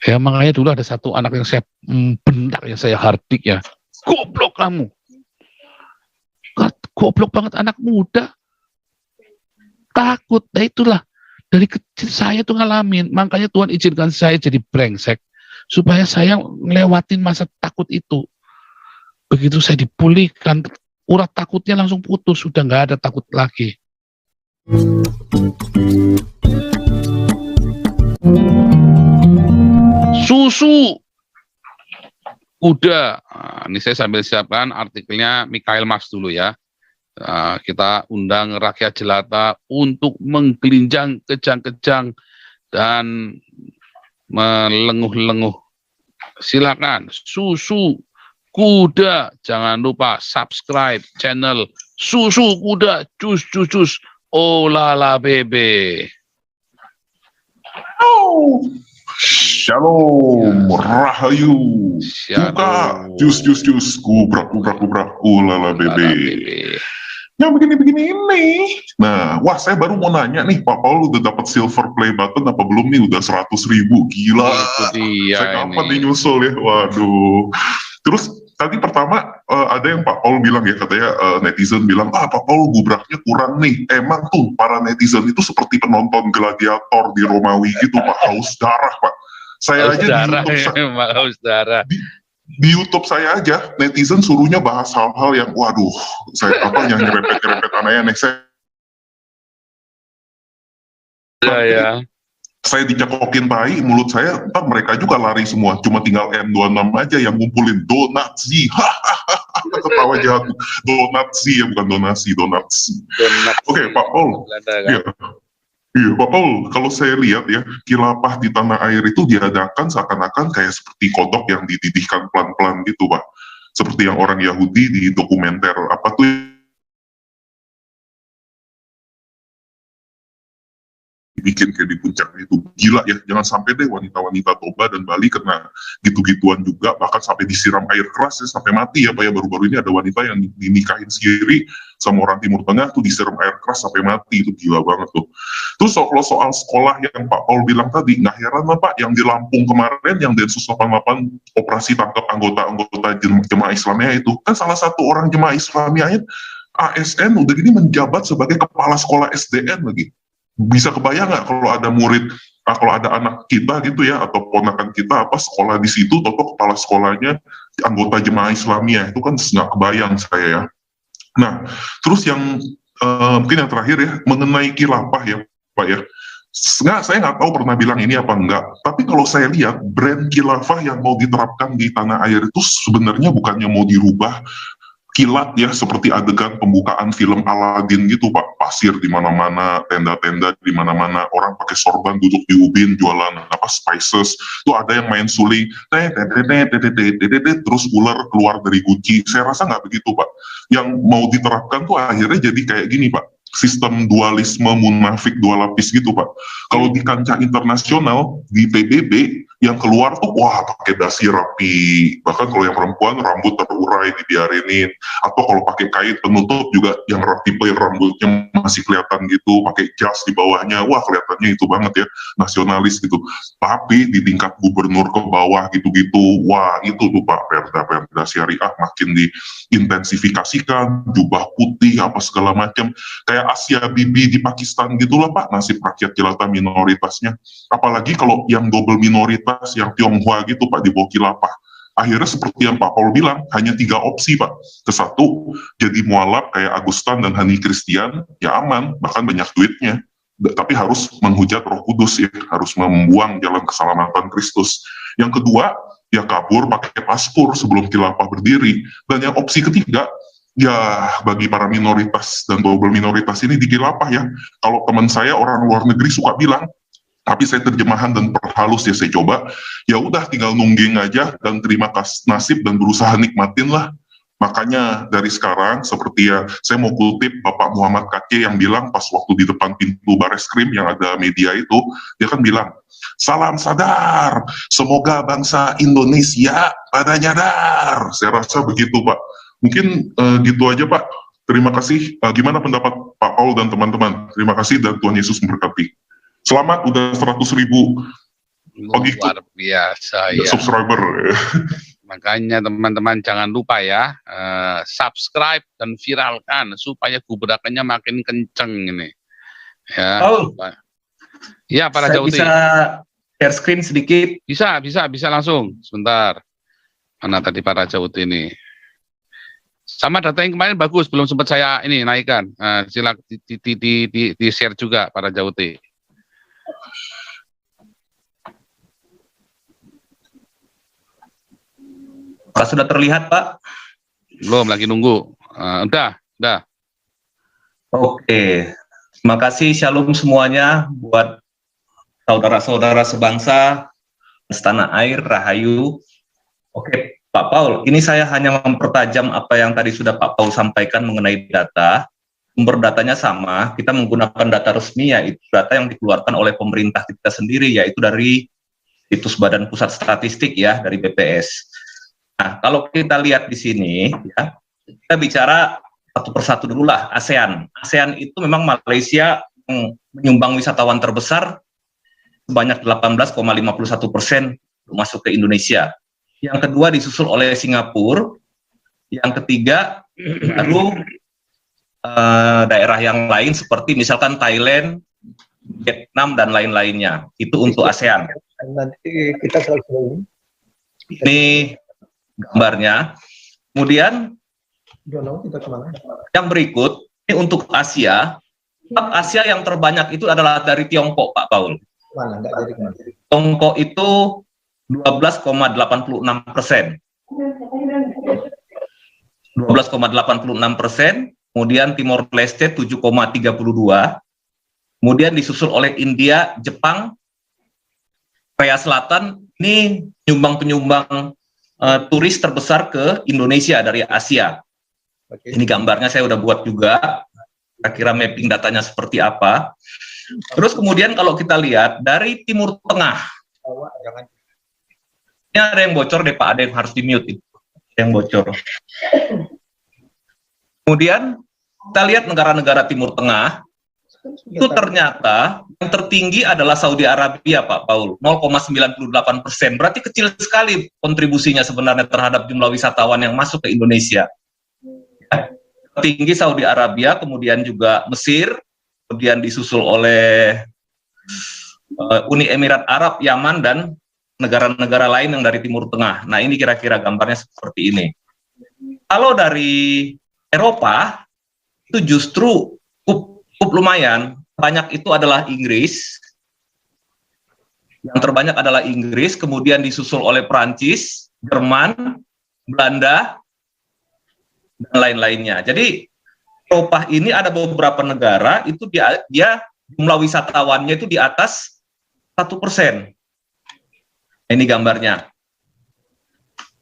Ya makanya dulu ada satu anak yang saya bentak ya, saya hardik ya. Goblok kamu. Goblok banget anak muda. Takut. Nah itulah. Dari kecil saya tuh ngalamin. Makanya Tuhan izinkan saya jadi brengsek. Supaya saya ngelewatin masa takut itu. Begitu saya dipulihkan, urat takutnya langsung putus. Sudah nggak ada takut lagi. Susu kuda. Nah, ini saya sambil siapkan artikelnya Mikhail Marx dulu ya. Nah, kita undang rakyat jelata untuk menggelinjang kejang-kejang dan melenguh-lenguh. Silakan susu kuda. Jangan lupa subscribe channel Susu Kuda Cus Cus Cus Olala Bebe. Oh. Shalom, Rahayu, Buka, jus, kubrak, ulala bebe. Yang begini-begini ini. Nah, wah saya baru mau nanya nih, Pak Paul udah dapat silver play button apa belum nih? Udah 100.000, gila. Saya kapan nih nyusul ya? Waduh. Terus tadi pertama ada yang Pak Paul bilang ya, katanya netizen bilang, Pak Paul gubraknya kurang nih. Emang tuh para netizen itu seperti penonton gladiator di Romawi gitu, Pak, haus darah, Pak. Saya haus aja darah, di YouTube, haus darah. Di YouTube saya aja netizen suruhnya bahas hal-hal yang waduh, saya apa yang nyerempet aneh-aneh. Saya dicekokin tai, mulut saya, ntar mereka juga lari semua. Cuma tinggal M26 aja yang ngumpulin donatsi. Hahaha, ketawa jahat. Donatsi ya, bukan donasi, donatsi. Oke, Pak Paul. Iya. Iya, Pak Paul, kalau saya lihat ya, kilapah di tanah air itu diadakan seakan-akan kayak seperti kodok yang dididihkan pelan-pelan gitu, Pak. Seperti yang orang Yahudi di dokumenter, apa tuh, bikin kayak di puncak itu. Gila ya, jangan sampai deh wanita-wanita Toba dan Bali kena gitu-gituan juga, bahkan sampai disiram air keras ya, sampai mati ya Pak ya. Baru-baru ini ada wanita yang dinikahin sendiri sama orang Timur Tengah tuh disiram air keras sampai mati, itu gila banget tuh. Terus kalau soal sekolah yang Pak Paul bilang tadi, nggak heran lah Pak, yang di Lampung kemarin, yang Densus 88 operasi tangkap anggota-anggota jemaah Islamiyah itu, kan salah satu orang jemaah Islamiyah ASN udah gini menjabat sebagai kepala sekolah SDN lagi. Bisa kebayang nggak kalau ada murid, kalau ada anak kita gitu ya, atau ponakan kita apa sekolah di situ, atau kepala sekolahnya anggota jemaah Islamiyah, itu kan nggak kebayang saya ya. Nah, terus yang mungkin yang terakhir ya, mengenai kilapah ya Pak ya. Saya nggak tahu pernah bilang ini apa enggak, tapi kalau saya lihat brand kilafah yang mau diterapkan di tanah air itu sebenarnya bukannya mau dirubah kilat ya, seperti adegan pembukaan film Aladdin gitu Pak, pasir di mana-mana, tenda-tenda di mana-mana, orang pakai sorban duduk di ubin jualan apa spices, tuh ada yang main suling, terus ular keluar dari guci. Saya rasa nggak begitu Pak. Yang mau diterapkan tuh akhirnya jadi kayak gini Pak, sistem dualisme munafik dua lapis gitu Pak. Kalau di kancah internasional, di PBB, yang keluar tuh wah pakai dasi rapi, bahkan kalau yang perempuan rambut terurai dibiarinin, atau kalau pakai kain penutup juga yang tipe yang rambutnya masih kelihatan gitu, pakai jas di bawahnya, wah kelihatannya itu banget ya, nasionalis gitu. Tapi di tingkat gubernur ke bawah gitu-gitu, wah itu tuh Pak, perda syariah makin diintensifikasikan, jubah putih apa segala macam, kayak Asia Bibi di Pakistan gitulah Pak, nasib rakyat jelata minoritasnya. Apalagi kalau yang double minoritas yang Tionghoa gitu Pak di bawah kilapah. Akhirnya seperti yang Pak Paul bilang, hanya 3 opsi Pak. Kesatu, jadi mualaf kayak Agustan dan Hani Christian, ya aman, bahkan banyak duitnya. Tapi harus menghujat Roh Kudus ya, harus membuang jalan keselamatan Kristus. Yang kedua, ya kabur pakai paspor sebelum kilapah berdiri. Dan yang opsi ketiga, ya bagi para minoritas dan double minoritas ini di kilapah ya. Kalau teman saya orang luar negeri suka bilang, tapi saya terjemahan dan perhalus ya saya coba, ya udah tinggal nungging aja dan terima nasib dan berusaha nikmatin lah. Makanya dari sekarang seperti ya saya mau kutip Bapak Muhammad Kacke yang bilang pas waktu di depan pintu Bareskrim yang ada media itu, dia kan bilang, salam sadar, semoga bangsa Indonesia pada nyadar. Saya rasa begitu Pak. Mungkin gitu aja Pak. Terima kasih. Gimana pendapat Pak Paul dan teman-teman? Terima kasih dan Tuhan Yesus memberkati. Selamat udah 100.000 Pengikut. Luar biasa ya. Subscriber. Makanya teman-teman jangan lupa ya, subscribe dan viralkan supaya gebrakannya makin kenceng ini. Ya, Paul, ya para saya Jauti. bisa share screen sedikit. Bisa langsung. Sebentar. Mana tadi para Jauti ini? Sama data yang kemarin bagus, belum sempat saya ini naikkan. Silakan di share juga para Jauti. Pak, sudah terlihat, Pak? Belum, lagi nunggu. Udah. Oke. Terima kasih, shalom semuanya buat saudara-saudara sebangsa, setanah air, rahayu. Oke, Pak Paul, ini saya hanya mempertajam apa yang tadi sudah Pak Paul sampaikan mengenai data. Sumber datanya sama, kita menggunakan data resmi, yaitu data yang dikeluarkan oleh pemerintah kita sendiri, yaitu dari situs Badan Pusat Statistik ya, dari BPS. Nah, kalau kita lihat di sini, ya, kita bicara satu persatu dulu lah, ASEAN. ASEAN itu memang Malaysia menyumbang wisatawan terbesar sebanyak 18,51% masuk ke Indonesia. Yang kedua disusul oleh Singapura, yang ketiga baru daerah yang lain seperti misalkan Thailand, Vietnam, dan lain-lainnya. Itu untuk ASEAN. Nanti kita selalu Ini gambarnya. Kemudian kita kemana? yang berikut, ini untuk Asia. Asia yang terbanyak itu adalah dari Tiongkok, Pak Paul. Mana? Enggak jadi kemana? Tiongkok itu 12,86%. 12,86%. Kemudian Timor Leste 7,32%. Kemudian disusul oleh India, Jepang, Korea Selatan. Ini penyumbang turis terbesar ke Indonesia dari Asia. Oke. Ini gambarnya saya udah buat juga, kira-kira mapping datanya seperti apa. Terus kemudian kalau kita lihat dari Timur Tengah, Jangan. ini ada yang bocor deh Pak, ada yang harus di-mute itu, yang bocor. Kemudian kita lihat negara-negara Timur Tengah, itu ternyata yang tertinggi adalah Saudi Arabia, Pak Paul, 0,98%. Berarti kecil sekali kontribusinya sebenarnya terhadap jumlah wisatawan yang masuk ke Indonesia. Tertinggi Saudi Arabia, kemudian juga Mesir, kemudian disusul oleh Uni Emirat Arab, Yaman, dan negara-negara lain yang dari Timur Tengah. Nah, ini kira-kira gambarnya seperti ini. Kalau dari Eropa, itu justru cukup lumayan, banyak itu adalah Inggris, yang terbanyak adalah Inggris, kemudian disusul oleh Prancis, Jerman, Belanda, dan lain-lainnya. Jadi Eropa ini ada beberapa negara itu dia jumlah wisatawannya itu di atas 1%. Ini gambarnya.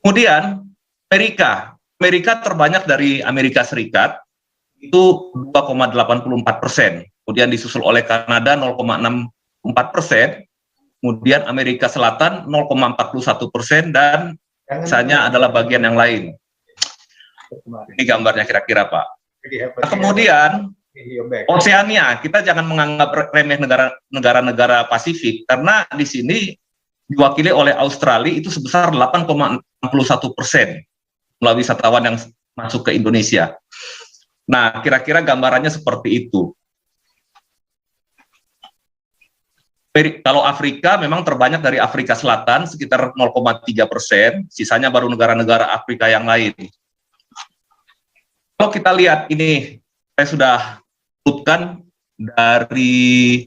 Kemudian Amerika terbanyak dari Amerika Serikat, itu 2,84%. Kemudian disusul oleh Kanada 0,64%. Kemudian Amerika Selatan 0,41%, dan sisanya adalah bagian yang lain. Ini gambarnya kira-kira, Pak. Nah, kemudian Oseania, kita jangan menganggap remeh negara-negara Pasifik, karena di sini diwakili oleh Australia itu sebesar 8,61% melalui wisatawan yang masuk ke Indonesia. Nah, kira-kira gambarannya seperti itu. Kalau Afrika memang terbanyak dari Afrika Selatan sekitar 0,3%, sisanya baru negara-negara Afrika yang lain. Kalau kita lihat ini, saya sudah sebutkan dari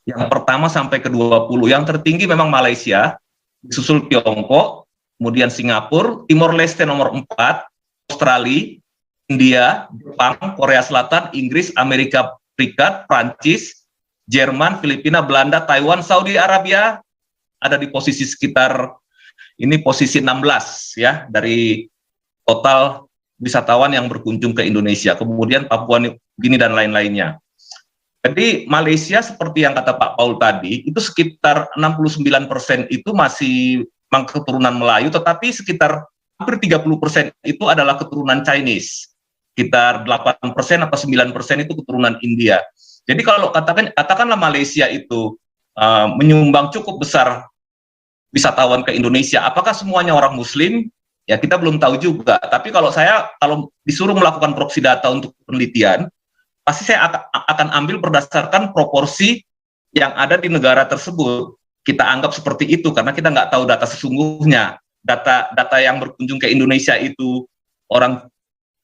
yang pertama sampai ke 20. Yang tertinggi memang Malaysia, disusul Tiongkok, kemudian Singapura, Timor Leste nomor 4, Australia, India, Jepang, Korea Selatan, Inggris, Amerika Serikat, Prancis, Jerman, Filipina, Belanda, Taiwan, Saudi Arabia ada di posisi sekitar ini posisi 16 ya dari total wisatawan yang berkunjung ke Indonesia. Kemudian Papua New Guinea dan lain-lainnya. Jadi Malaysia seperti yang kata Pak Paul tadi, itu sekitar 69% itu masih memang keturunan Melayu, tetapi sekitar hampir 30% itu adalah keturunan Chinese. Sekitar 8% atau 9% itu keturunan India. Jadi kalau katakanlah Malaysia itu menyumbang cukup besar wisatawan ke Indonesia. Apakah semuanya orang Muslim? Ya kita belum tahu juga. Tapi kalau disuruh melakukan proxy data untuk penelitian, pasti saya akan ambil berdasarkan proporsi yang ada di negara tersebut. Kita anggap seperti itu karena kita nggak tahu data sesungguhnya. Data yang berkunjung ke Indonesia itu orang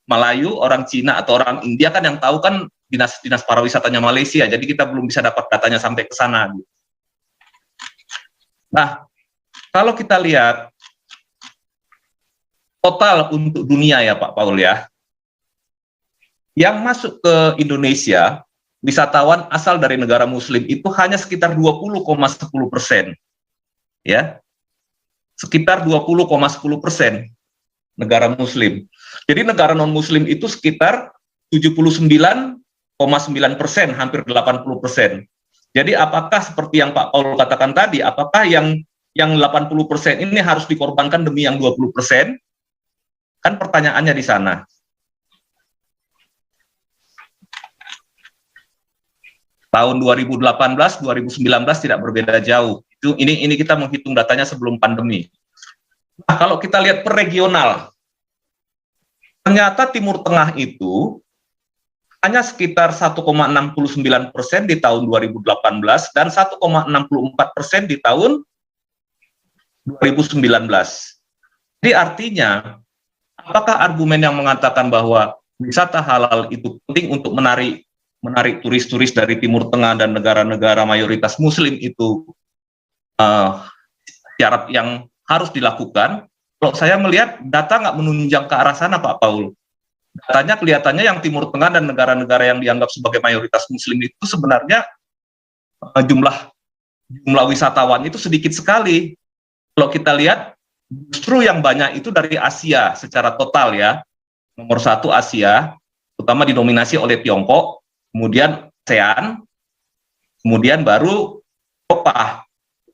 Melayu, orang Cina, atau orang India kan yang tahu kan dinas pariwisatanya Malaysia. Jadi kita belum bisa dapat datanya sampai ke sana. Nah, kalau kita lihat total untuk dunia ya Pak Paul ya, yang masuk ke Indonesia, wisatawan asal dari negara Muslim itu hanya sekitar 20,10%. Ya, sekitar 20,10% negara Muslim. Jadi negara non-Muslim itu sekitar 79,9%, hampir 80%. Jadi apakah seperti yang Pak Paul katakan tadi, apakah yang 80% ini harus dikorbankan demi yang 20%? Kan pertanyaannya di sana. Tahun 2018, 2019 tidak berbeda jauh. Ini kita menghitung datanya sebelum pandemi. Nah, kalau kita lihat per regional, ternyata Timur Tengah itu hanya sekitar 1,69% di tahun 2018 dan 1,64% di tahun 2019. Jadi artinya, apakah argumen yang mengatakan bahwa wisata halal itu penting untuk menarik turis-turis dari Timur Tengah dan negara-negara mayoritas Muslim itu syarat yang harus dilakukan? Kalau saya melihat data nggak menunjang ke arah sana, Pak Paul. Datanya kelihatannya yang Timur Tengah dan negara-negara yang dianggap sebagai mayoritas Muslim itu sebenarnya jumlah wisatawan itu sedikit sekali. Kalau kita lihat, justru yang banyak itu dari Asia secara total ya. Nomor 1 Asia, terutama didominasi oleh Tiongkok, kemudian ASEAN, kemudian baru Eropa.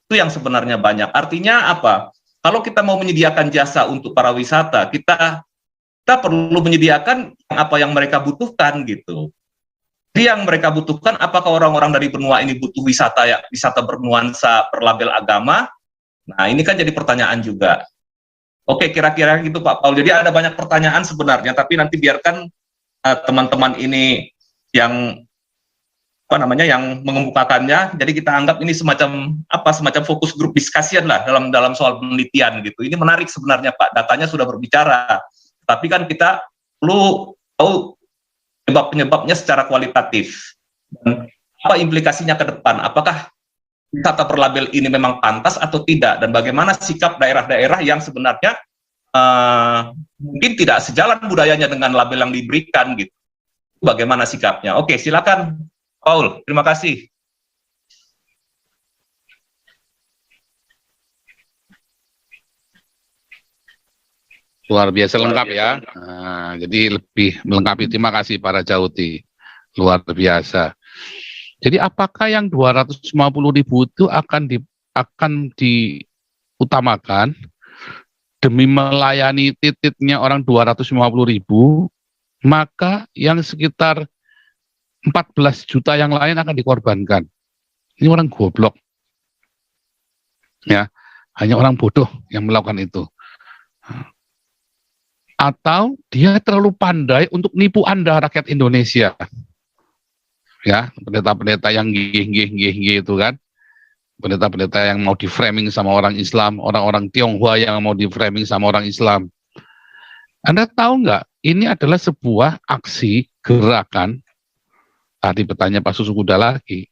Itu yang sebenarnya banyak. Artinya apa? Kalau kita mau menyediakan jasa untuk para wisata, kita perlu menyediakan apa yang mereka butuhkan gitu. Jadi yang mereka butuhkan, apakah orang-orang dari benua ini butuh wisata bernuansa berlabel agama? Nah, ini kan jadi pertanyaan juga. Oke, kira-kira gitu Pak Paul. Jadi ada banyak pertanyaan sebenarnya, tapi nanti biarkan teman-teman ini yang yang mengemukakannya. Jadi kita anggap ini semacam fokus grup discussion lah dalam soal penelitian gitu. Ini menarik sebenarnya Pak. Datanya sudah berbicara. Tapi kan kita perlu tahu penyebab-penyebabnya secara kualitatif. Dan apa implikasinya ke depan? Apakah wisata berlabel ini memang pantas atau tidak? Dan bagaimana sikap daerah-daerah yang sebenarnya mungkin tidak sejalan budayanya dengan label yang diberikan gitu. Bagaimana sikapnya? Oke, silakan Paul. Terima kasih. Luar biasa lengkap ya. Nah, jadi lebih melengkapi. Terima kasih para Jauti. Luar biasa. Jadi apakah yang 250.000 itu akan diutamakan demi melayani titiknya orang 250.000, maka yang sekitar 14 juta yang lain akan dikorbankan. Ini orang goblok. Ya, hanya orang bodoh yang melakukan itu. Atau dia terlalu pandai untuk nipu Anda rakyat Indonesia. Ya, pendeta-pendeta yang gih itu kan. Pendeta-pendeta yang mau di-framing sama orang Islam, orang-orang Tionghoa yang mau di-framing sama orang Islam. Anda tahu nggak, ini adalah sebuah aksi gerakan, tadi bertanya Pak Susu Kuda lagi,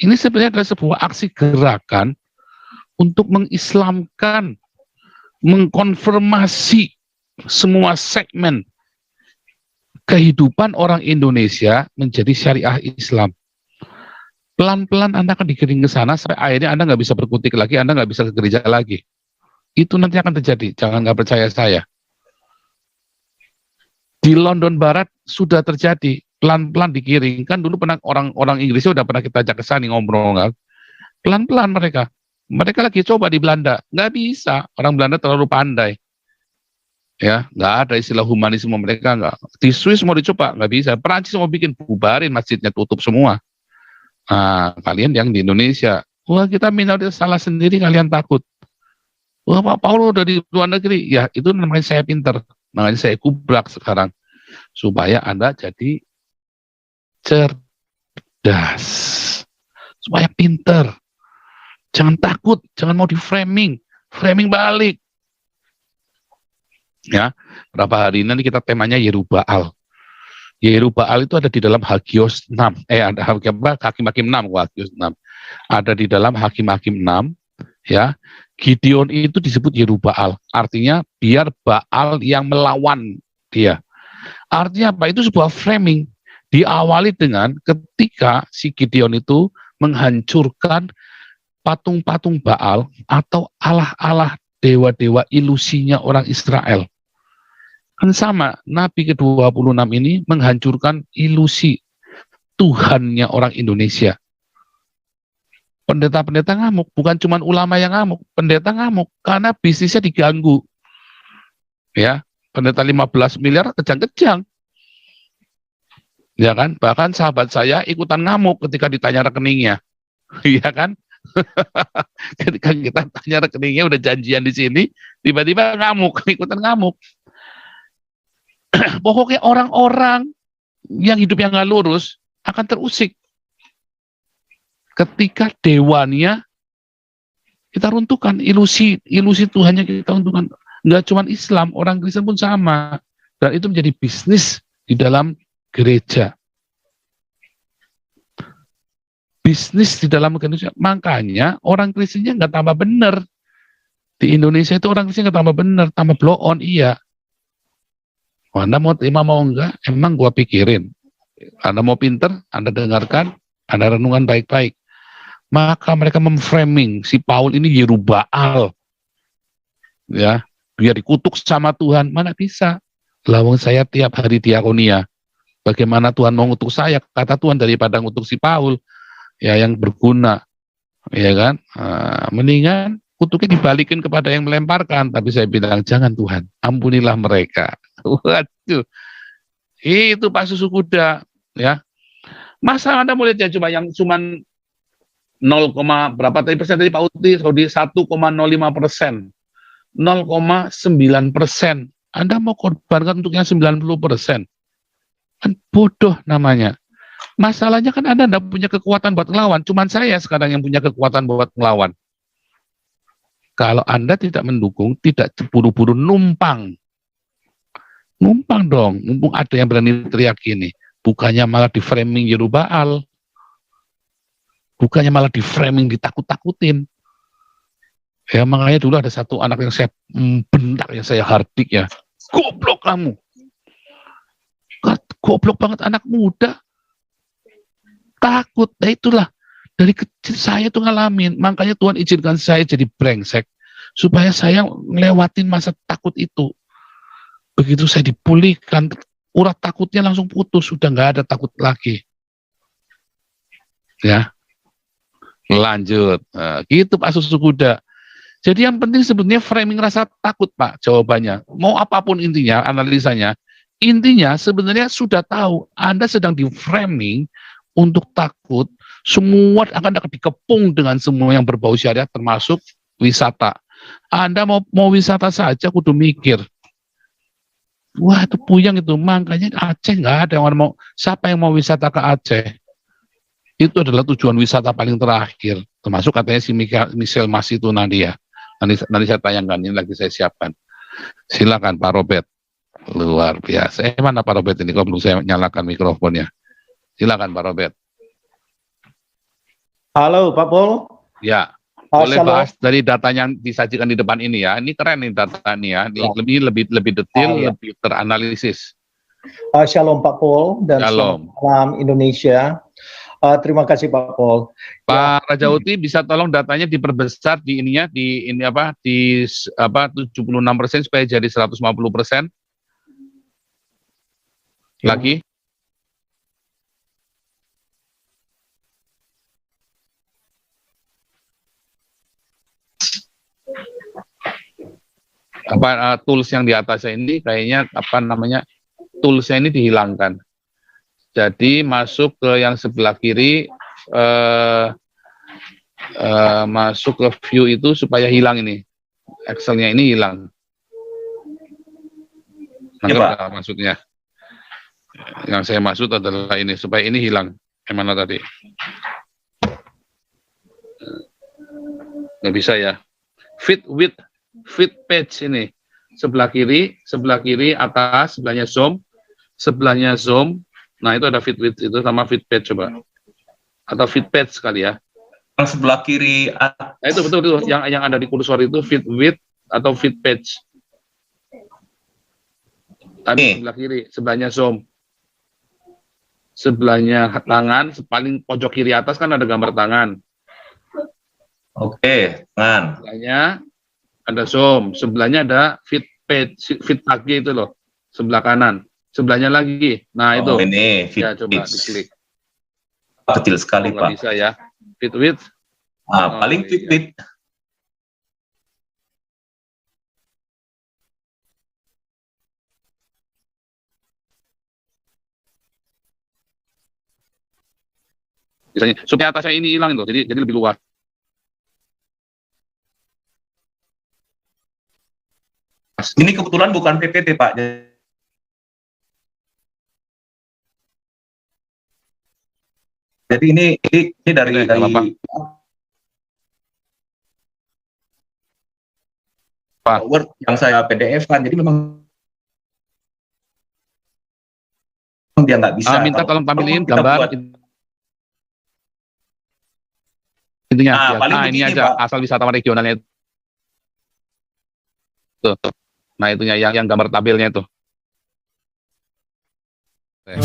ini sebenarnya adalah sebuah aksi gerakan untuk mengislamkan, mengkonfirmasi semua segmen kehidupan orang Indonesia menjadi syariah Islam. Pelan-pelan Anda akan digiring ke sana, sampai akhirnya Anda nggak bisa berkutik lagi, Anda nggak bisa ke gereja lagi. Itu nanti akan terjadi, jangan nggak percaya saya. Di London Barat sudah terjadi, pelan-pelan digiring. Kan dulu pernah orang Inggrisnya udah pernah kita ajak ke sana ngobrol kan. Pelan-pelan mereka lagi coba di Belanda, nggak bisa, orang Belanda terlalu pandai. Ya, nggak ada istilah humanisme mereka, nggak. Di Swiss mau dicoba, nggak bisa. Perancis mau bikin, bubarin masjidnya, tutup semua. Nah, kalian yang di Indonesia, wah kita minoritas salah sendiri, kalian takut. Wah, Pak Paulo dari luar negeri. Ya, itu namanya saya pinter. Makanya saya kubrak sekarang. Supaya Anda jadi cerdas. Supaya pinter. Jangan takut, jangan mau di framing. Framing balik. Ya, berapa hari ini kita temanya Yerubaal. Yerubaal itu ada di dalam Hagios 6. Ada Hakim-Hakim 6, Hagios 6. Ada di dalam Hakim-Hakim 6, ya. Gideon itu disebut Yerubaal. Artinya biar Baal yang melawan dia. Artinya apa? Itu sebuah framing. Diawali dengan ketika si Gideon itu menghancurkan patung-patung Baal atau Allah-Allah dewa-dewa ilusinya orang Israel. Kan sama, Nabi ke-26 ini menghancurkan ilusi Tuhannya orang Indonesia. Pendeta-pendeta ngamuk, bukan cuma ulama yang ngamuk, pendeta ngamuk karena bisnisnya diganggu. Ya, pendeta 15 miliar kejang-kejang. Ya kan? Bahkan sahabat saya ikutan ngamuk ketika ditanya rekeningnya. Iya kan? Ketika kita tanya rekeningnya udah janjian di sini, tiba-tiba ngamuk, ikutan ngamuk. Pokoknya orang-orang yang hidupnya nggak lurus akan terusik ketika dewanya kita runtuhkan, ilusi Tuhannya kita runtuhkan. Nggak cuma Islam, orang Kristen pun sama, dan itu menjadi bisnis di dalam gereja, bisnis di dalam gereja. Makanya orang Kristennya nggak tambah benar di Indonesia, itu orang Kristen nggak tambah benar, tambah blow on. Iya, Anda mau terima mau enggak, emang gua pikirin. Anda mau pinter, Anda dengarkan, Anda renungan baik-baik. Maka mereka memframing si Paul ini Yerubaal. Ya, biar dikutuk sama Tuhan. Mana bisa? Lawang saya tiap hari diakonia. Bagaimana Tuhan mau ngutuk saya? Kata Tuhan, daripada ngutuk si Paul, ya yang berguna. Ya kan? Mendingan kutuknya dibalikin kepada yang melemparkan. Tapi saya bilang, jangan Tuhan, ampunilah mereka. Waduh, itu Pak Susu Kuda, ya. Masa Anda mau lihat ya cuma yang cuman 0, berapa tadi persen dari Pak Uti, Saudi 1,05%, 0,9%. Anda mau korbankan untuk yang 90%, kan bodoh namanya. Masalahnya kan Anda tidak punya kekuatan buat ngelawan, cuman saya sekarang yang punya kekuatan buat ngelawan. Kalau Anda tidak mendukung, tidak buru-buru numpang dong, mumpung ada yang berani teriak gini. Bukannya malah di framing Yerubaal, bukannya malah di framing ditakut-takutin. Ya makanya dulu ada satu anak yang saya bentak, yang saya hardik ya, goblok kamu, goblok banget anak muda, takut. Nah itulah, dari kecil saya tuh ngalamin, makanya Tuhan izinkan saya jadi brengsek, supaya saya ngelewatin masa takut itu. Begitu saya dipulihkan, urat takutnya langsung putus, sudah nggak ada takut lagi. Ya, lanjut. Nah, gitu Pak Susu Kuda. Jadi yang penting sebetulnya framing rasa takut Pak, jawabannya. Mau apapun intinya, analisanya, intinya sebenarnya sudah tahu Anda sedang di framing untuk takut, semua akan dikepung dengan semua yang berbau syariat, termasuk wisata. Anda mau wisata saja kudu mikir. Wah itu puyeng itu, makanya Aceh nggak ada yang mau. Siapa yang mau wisata ke Aceh? Itu adalah tujuan wisata paling terakhir, termasuk katanya si Michelle Mas itu Nadia. Nanti saya tayangkan, ini lagi saya siapkan. Silakan Pak Robert, luar biasa. Mana Pak Robert ini? Kok belum saya nyalakan mikrofonnya? Silakan Pak Robert. Halo Pak Paul. Ya. Boleh Shalom. bahas dari data yang disajikan di depan ini ya. Ini keren nih data ini ya. Lebih detail, ya. lebih teranalisis. Shalom Pak Paul dan Shalom. salam Indonesia. Terima kasih Pak Paul. Pak Raja Uti bisa tolong datanya diperbesar di 76% supaya jadi 150%. Lagi. Tools yang di atasnya ini kayaknya toolsnya ini dihilangkan. Jadi masuk ke yang sebelah kiri, masuk ke view itu supaya hilang ini. Excelnya ini hilang. Iya, Nangkep Pak. nggak maksudnya? Yang saya maksud adalah ini, supaya ini hilang. Yang mana tadi? Nggak bisa ya. Fit page ini. Sebelah kiri atas, sebelahnya zoom. Nah, itu ada fit width itu sama fit page coba. Atau fit page sekali ya. Yang sebelah kiri Nah, itu betul yang ada di kursor itu fit width atau fit page. Tadi sebelah kiri, sebelahnya zoom. Sebelahnya tangan, paling pojok kiri atas kan ada gambar tangan. Oke, tangan. Sebelahnya ada zoom, sebelahnya ada fit page, fit kaki itu loh, sebelah kanan. Sebelahnya lagi. Nah, itu. Ini fit Ya, coba width. diklik. Kecil sekali, Nggak Pak. bisa ya. Fit width. Nah, paling fit iya. width. Misalnya, supaya atasnya ini hilang itu, jadi lebih luas. Ini kebetulan bukan PPT, Pak. Jadi ini dari Nggak apa-apa. Word yang saya PDF kan. Jadi memang dia nggak bisa. Minta tolong tampilin kita gambar buat. intinya. Nah, Ya. paling Ini begini, aja Pak. asal wisatawan regionalnya itu. Tuh. Nah, itunya yang gambar tabelnya itu. Oke.